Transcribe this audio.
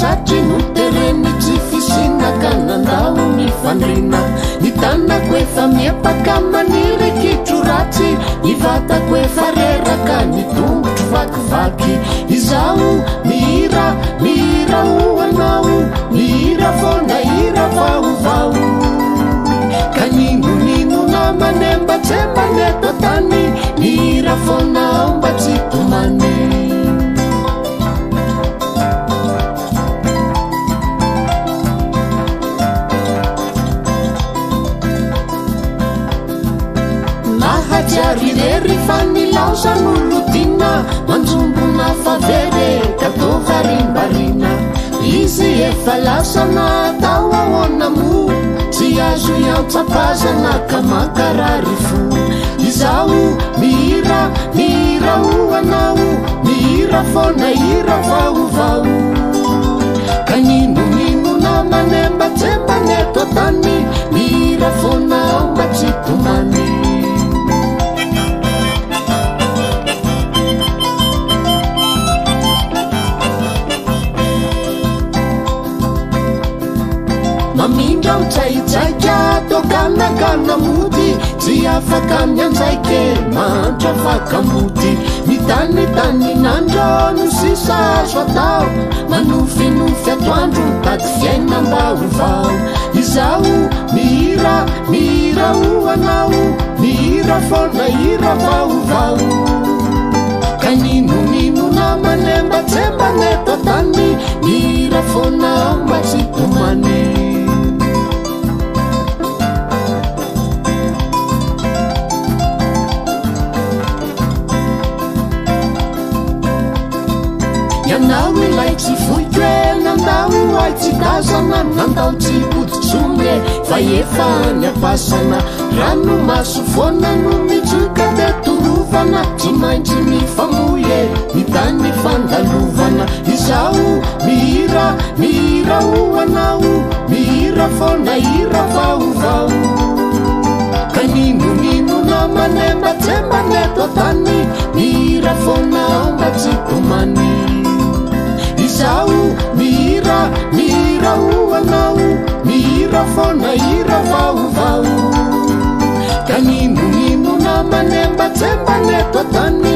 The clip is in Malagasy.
satry no tereny tsy fisinaka nandao ny fandrina ny tanako efa miepaka maniry kitro ratsy ny vatako efa reraka ny tongotro vakivaky izao mihira ho anao mihira fona hira vaovao ka ninonino namane mba tsembany eto tany mihira fonao mba tsy tomany Jarirery fanilaozan'olo dina manjombona favery katovarimbarina izy efa lasana tao ahoana mo tsy azo iansapazana ka makarary fo izao mihira ho anao mihira fona hira vaovao ka ninonino namane mba tsembany eto tany mihira fonao mba tsy tomany mamindra mitsaitsaika toganagana mody tsy afaka mianjaike mandro afaka mody mitanytaninandro no sisa azo atao manofinofy atoandro mitady fiainam-baovao izao mihira ho anao mihira fona hira vaovao ka ninonino namane mba tsembany eto tany mihira fonao mba tsy tomany Nandao ilay tsy voike nandao ay tsy tazana nandao tsy oditsone fa efa ny apasana rano maso foana no mitsoka de torovana tsy maintsy mifamoye mitany fandalovana izao mihira ho anao mihira fona hira vaovao ka ninonino namane mba tsembany eto tany mihira fonao mba tsy tomany izao mihira ho anao mihira fona hira vaovao ka ninonino namane mba tsembany eto tany